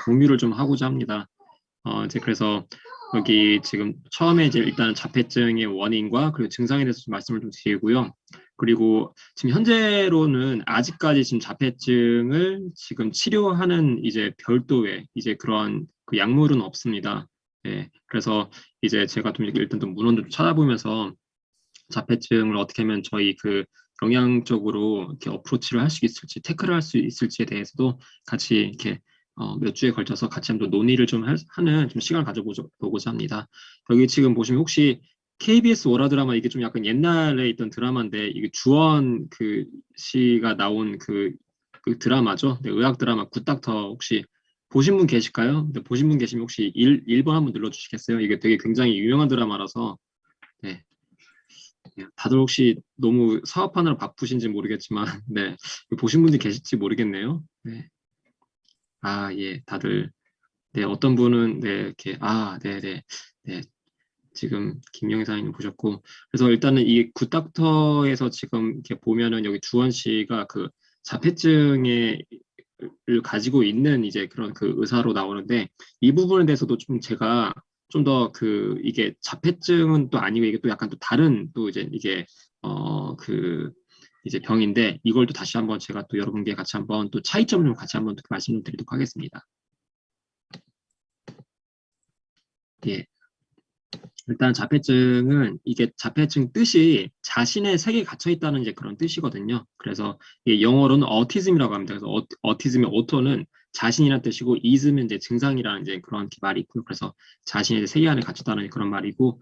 공유를 좀 하고자 합니다. 이제 그래서 여기 지금 처음에 이제 일단 자폐증의 원인과 그리고 증상에 대해서 좀 말씀을 좀 드리고요. 그리고 지금 현재로는 아직까지 지금 자폐증을 지금 치료하는 이제 별도의 이제 그런 그 약물은 없습니다. 예, 그래서 이제 제가 좀 일단 좀 문헌도 좀 찾아보면서 자폐증을 어떻게 하면 저희 그 영양적으로 이렇게 어프로치를 할 수 있을지, 태클을 할 수 있을지에 대해서도 같이 이렇게 몇 주에 걸쳐서 같이 한번 논의를 좀 하는 좀 시간을 가져보고자 합니다. 여기 지금 보시면 혹시 KBS 월화 드라마 이게 좀 약간 옛날에 있던 드라마인데 이게 주원 그 씨가 나온 그 드라마죠. 네, 의학 드라마 굿닥터 혹시 보신 분 계실까요? 네, 보신 분 계시면 혹시 1번 한번 눌러주시겠어요? 이게 되게 굉장히 유명한 드라마라서 네, 다들 혹시 너무 사업하느라 바쁘신지 모르겠지만, 네. 보신 분들 계실지 모르겠네요. 네. 예, 다들, 네, 어떤 분은, 네, 이렇게, 네네. 네. 지금 김영희 사장님 보셨고, 그래서 일단은 이 굿닥터에서 지금 이렇게 보면은 여기 주원 씨가 그 자폐증을 가지고 있는 이제 그런 그 의사로 나오는데, 이 부분에 대해서도 좀 제가 좀 더 그 이게 자폐증은 또 아니고 이게 또 약간 또 다른 또 이제 이게 그 이제 병인데 이걸 또 다시 한번 제가 또 여러분께 같이 한번 또 차이점을 좀 같이 한번 말씀을 드리도록 하겠습니다. 예. 일단 자폐증은 이게 자폐증 뜻이 자신의 세계에 갇혀 있다는 이제 그런 뜻이거든요. 그래서 이게 영어로는 어티즘이라고 합니다. 그래서 어티즘의 오토는 자신이라는 뜻이고 이즘은 이제 증상이라는 이제 그런 말이 있고요. 그래서 자신의 세계 안에 갇혔다는 그런 말이고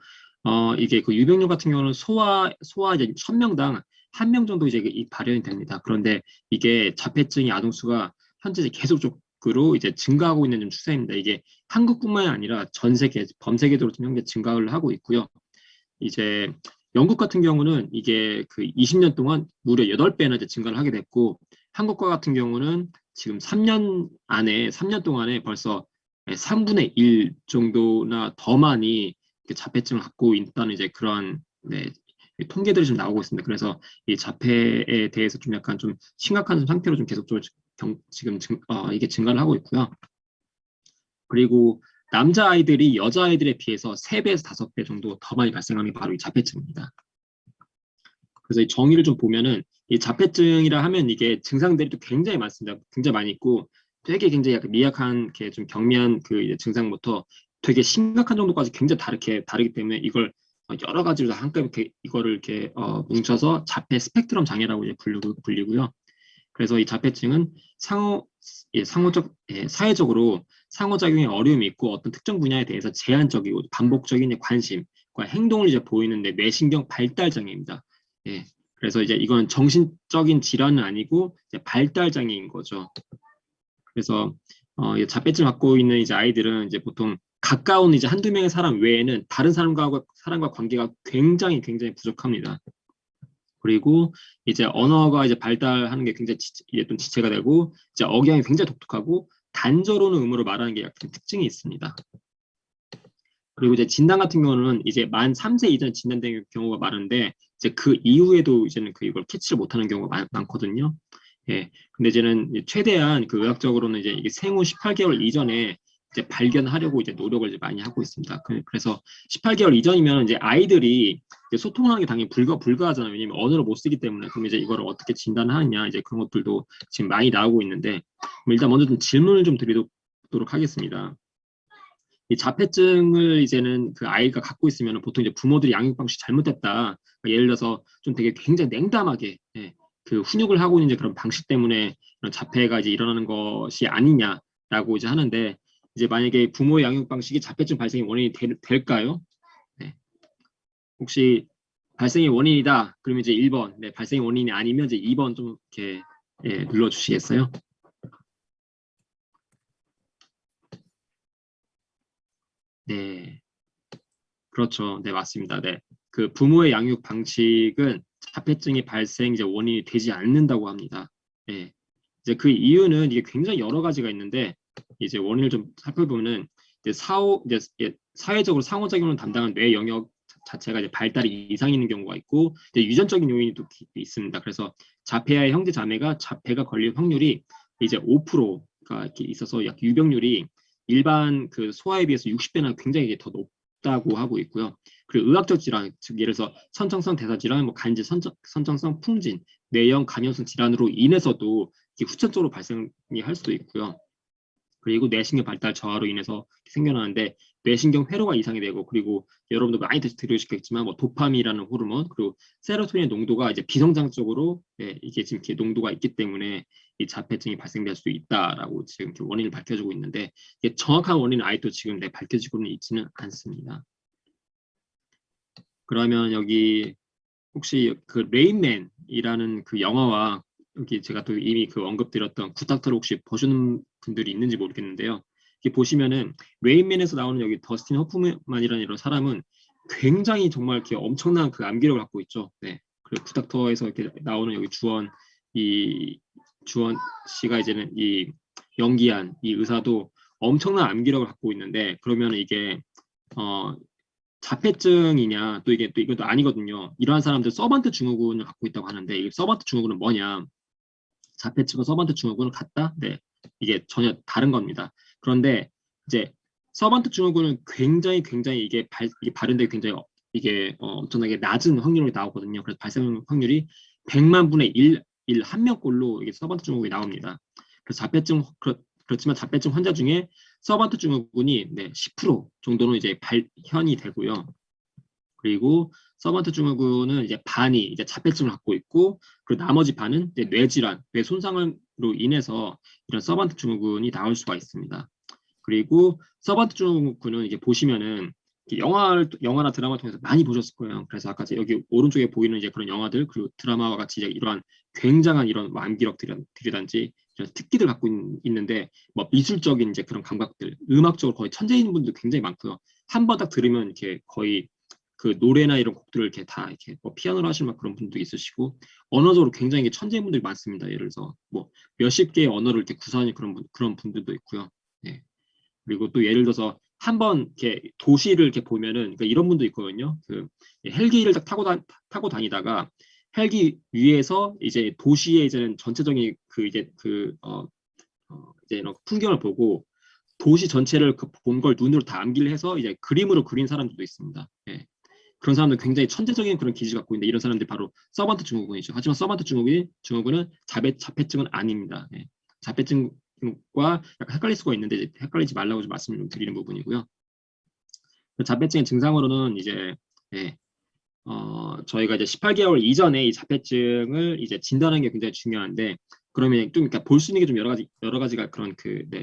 이게 그 유병률 같은 경우는 소아 이제 1000명당 1명 정도 이제 발현이 됩니다. 그런데 이게 자폐증의 아동수가 현재 계속적으로 이제 증가하고 있는 좀 추세입니다. 이게 한국뿐만이 아니라 전 세계, 범세계적으로 좀 현재 증가를 하고 있고요. 이제 영국 같은 경우는 이게 그 20년 동안 무려 8배나 이제 증가를 하게 됐고, 한국과 같은 경우는 지금 3년 동안에 벌써 3분의 1 정도나 더 많이 자폐증을 갖고 있다는 이제 그런 네, 통계들이 좀 나오고 있습니다. 그래서 이 자폐에 대해서 좀 약간 좀 심각한 상태로 좀 계속적으로 지금 이게 증가를 하고 있고요. 그리고 남자아이들이 여자아이들에 비해서 3배에서 5배 정도 더 많이 발생하는 게 바로 이 자폐증입니다. 그래서 이 정의를 좀 보면은 이 자폐증이라 하면 이게 증상들이 또 굉장히 많습니다. 굉장히 많이 있고 되게 굉장히 약간 미약한 이렇게 좀 경미한 그 이제 증상부터 되게 심각한 정도까지 굉장히 다르기 때문에 이걸 여러 가지로 한꺼번에 이렇게 이거를 이렇게 뭉쳐서 자폐 스펙트럼 장애라고 이제 불리고요. 그래서 이 자폐증은 사회적으로 상호작용에 어려움이 있고 어떤 특정 분야에 대해서 제한적이고 반복적인 관심과 행동을 이제 보이는데 뇌신경 발달 장애입니다. 예. 그래서 이제 이건 정신적인 질환은 아니고 이제 발달 장애인 거죠. 그래서 자폐증 갖고 있는 이제 아이들은 이제 보통 가까운 이제 한두 명의 사람 외에는 다른 사람과 관계가 굉장히 부족합니다. 그리고 이제 언어가 이제 발달하는 게 굉장히 이제 좀 지체가 되고 이제 억양이 굉장히 독특하고 단조로운 음으로 말하는 게 약간 특징이 있습니다. 그리고 이제 진단 같은 경우는 이제 만 3세 이전에 진단된 경우가 많은데 이제 그 이후에도 이제는 이걸 캐치를 못하는 경우가 많거든요. 예. 근데 이제는 최대한 그 의학적으로는 이제 이게 생후 18개월 이전에 이제 발견하려고 이제 노력을 이제 많이 하고 있습니다. 그래서 18개월 이전이면 이제 아이들이 이제 소통하는 게 당연히 불가하잖아요. 왜냐면 언어를 못 쓰기 때문에. 그럼 이제 이거를 어떻게 진단하느냐 이제 그런 것들도 지금 많이 나오고 있는데 일단 먼저 좀 질문을 좀 드리도록 하겠습니다. 이 자폐증을 이제는 그 아이가 갖고 있으면 보통 이제 부모들이 양육 방식 잘못됐다. 그러니까 예를 들어서 좀 되게 굉장히 냉담하게 그 훈육을 하고 있는 이제 그런 방식 때문에 이런 자폐가 이제 일어나는 것이 아니냐라고 이제 하는데 이제 만약에 부모의 양육 방식이 자폐증 발생의 원인이 될까요? 네. 혹시 발생의 원인이다. 그러면 이제 1번, 네, 발생의 원인이 아니면 이제 2번 좀 이렇게 눌러주시겠어요? 네. 그렇죠. 네, 맞습니다. 네. 그 부모의 양육 방식은 자폐증의 발생 이제 원인이 되지 않는다고 합니다. 네. 이제 그 이유는 이게 굉장히 여러 가지가 있는데 이제 원인을 좀 살펴보면은 이제 사회적으로 상호작용을 담당한 뇌 영역 자체가 이제 발달이 이상 있는 경우가 있고 이제 유전적인 요인이 또 있습니다. 그래서 자폐아의 형제 자매가 자폐가 걸릴 확률이 이제 5%, 이렇게 있어서 약 유병률이 일반 그 소아에 비해서 60배나 굉장히 더 높다고 하고 있고요. 그리고 의학적 질환, 즉 예를 들어서 선천성 대사 질환, 뭐 간질 선천성 풍진, 뇌형 간염성 질환으로 인해서도 후천적으로 발생이 할 수도 있고요. 그리고 뇌신경 발달 저하로 인해서 생겨나는데 뇌신경 회로가 이상이 되고, 그리고 여러분도 많이 들으셨겠지만 뭐 도파민이라는 호르몬, 그리고 세로토닌 농도가 이제 비정상적으로 이게 지금 이렇게 농도가 있기 때문에 이 자폐증이 발생될 수 있다라고 지금 이렇게 원인을 밝혀주고 있는데, 이게 정확한 원인은 아직도 지금 밝혀지고는 있지는 않습니다. 그러면 여기 혹시 그 레인맨이라는 그 영화와 여기 제가 또 이미 그 언급드렸던 굿닥터를 혹시 보시는 분들이 있는지 모르겠는데요. 이렇게 보시면은 레인맨에서 나오는 여기 더스틴 허프만이라는 이런 사람은 굉장히 정말 이렇게 엄청난 그 암기력을 갖고 있죠. 네. 그리고 굿닥터에서 이렇게 나오는 여기 주원 씨가 이제는 이 연기한 이 의사도 엄청난 암기력을 갖고 있는데, 그러면 이게 자폐증이냐, 또 이게 또 이것도 아니거든요. 이러한 사람들 서반트 증후군을 갖고 있다고 하는데, 이 서반트 증후군은 뭐냐? 자폐증과 서반트 증후군은 같다? 네, 이게 전혀 다른 겁니다. 그런데 이제 서반트 증후군은 굉장히 이게 발현되기 굉장히 이게 엄청나게 낮은 확률이 나오거든요. 그래서 발생 확률이 100만 분의 1, 한 명꼴로 이게 서반트 증후군이 나옵니다. 그래서 그렇지만 자폐증 환자 중에 서반트 증후군이 10% 정도는 이제 발현이 되고요. 그리고 서반트 증후군은 이제 반이 이제 자폐증을 갖고 있고, 그리고 나머지 반은 이제 뇌질환, 뇌 손상으로 인해서 이런 서반트 증후군이 나올 수가 있습니다. 그리고 서반트 증후군은 이제 보시면은 영화나 드라마 통해서 많이 보셨을 거예요. 그래서 아까 여기 오른쪽에 보이는 이제 그런 영화들, 그리고 드라마와 같이 이제 이러한 굉장한 이런 암기력들이라든지 이런 특기들 갖고 있는데, 뭐 미술적인 이제 그런 감각들, 음악적으로 거의 천재인 분들 굉장히 많고요. 한 번 딱 들으면 이렇게 거의 그 노래나 이런 곡들을 이렇게 다 이렇게 뭐 피아노로 하시는 그런 분도 있으시고, 언어적으로 굉장히 천재인 분들이 많습니다. 예를 들어서 뭐 몇십 개의 언어를 이렇게 구사하는 그런 분들도 있고요. 네. 그리고 또 예를 들어서 한번 이렇게 도시를 이렇게 보면은, 그러니까 이런 분도 있거든요. 그 헬기를 딱 타고 다니다가 헬기 위에서 이제 도시의 이제는 전체적인 그 이제 이제 풍경을 보고 도시 전체를 본 걸 눈으로 다 암기를 해서 이제 그림으로 그린 사람들도 있습니다. 예. 그런 사람들 굉장히 천재적인 그런 기질을 갖고 있는데, 이런 사람들이 바로 서반트 증후군이죠. 하지만 서반트 증후군은 자폐증은 아닙니다. 예. 자폐증과 약간 헷갈릴 수가 있는데 헷갈리지 말라고 좀 말씀을 드리는 부분이고요. 자폐증의 증상으로는 이제 저희가 이제 18개월 이전에 이 자폐증을 이제 진단하는 게 굉장히 중요한데, 그러면 좀 그러니까 볼 수 있는 게 좀 여러 가지가 그런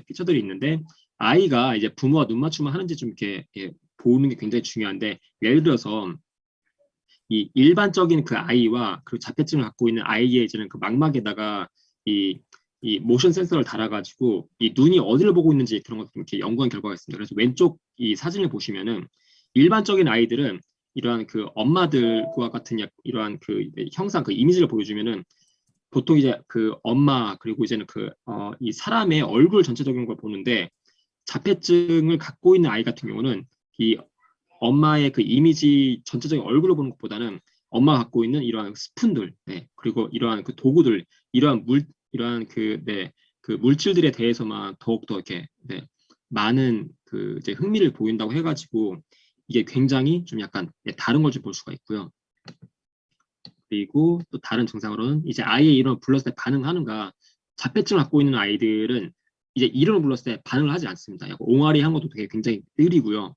피처들이 있는데, 아이가 이제 부모와 눈 맞춤을 하는지 좀 이렇게 보는 게 굉장히 중요한데, 예를 들어서 이 일반적인 그 아이와 그 자폐증을 갖고 있는 아이의 이제는 그 망막에다가 이 모션 센서를 달아가지고 이 눈이 어디를 보고 있는지 그런 것들 이렇게 연구한 결과가 있습니다. 그래서 왼쪽 이 사진을 보시면은 일반적인 아이들은 이러한 그 엄마들과 같은 이러한 그 형상, 그 이미지를 보여주면은 보통 이제 그 엄마, 그리고 이제는 이 사람의 얼굴 전체적인 걸 보는데, 자폐증을 갖고 있는 아이 같은 경우는 이 엄마의 그 이미지 전체적인 얼굴을 보는 것보다는 엄마가 갖고 있는 이러한 스푼들, 그리고 이러한 그 도구들, 이러한 그 물질들에 대해서만 더욱더 이렇게 많은 그 이제 흥미를 보인다고 해가지고, 이게 굉장히 좀 약간 다른 걸 좀 볼 수가 있고요. 그리고 또 다른 증상으로는 이제 아이의 이름을 불렀을 때 반응하는가, 자폐증을 갖고 있는 아이들은 이제 이름을 불렀을 때 반응을 하지 않습니다. 약간 옹알이 한 것도 되게 굉장히 느리고요.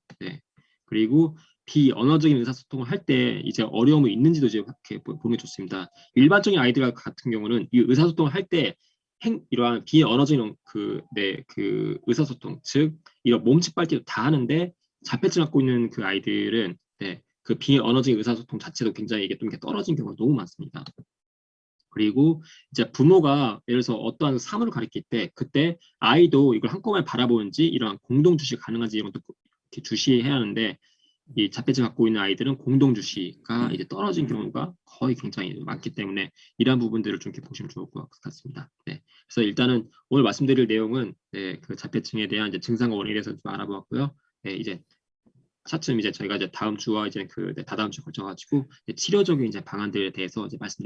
그리고 비언어적인 의사소통을 할 때 이제 어려움이 있는지도 이제 이렇게 보는 게 좋습니다. 일반적인 아이들 같은 경우는 이 의사소통을 할 때 이러한 비언어적인 그 의사소통, 즉 이런 몸짓 발짓도 다 하는데, 자폐증 갖고 있는 그 아이들은 그 비언어적인 의사소통 자체도 굉장히 이게 좀 이렇게 떨어진 경우가 너무 많습니다. 그리고 이제 부모가 예를 들어서 어떠한 사물을 가리킬 때 그때 아이도 이걸 한꺼번에 바라보는지 이러한 공동 주시 가능한지 이런 것도 이렇게 주시해야 하는데, 이 자폐증 갖고 있는 아이들은 공동 주시가 이제 떨어진 경우가 거의 굉장히 많기 때문에 이러한 부분들을 좀 이렇게 보시면 좋을 것 같습니다. 그래서 일단은 오늘 말씀드릴 내용은 그 자폐증에 대한 이제 증상과 원인에 대해서 좀 알아보았고요. 이제 차츰 이제 저희가 이제 다음 주와 이제 다다음 주 걸쳐가지고 치료적인 이제 방안들에 대해서 이제 말씀드릴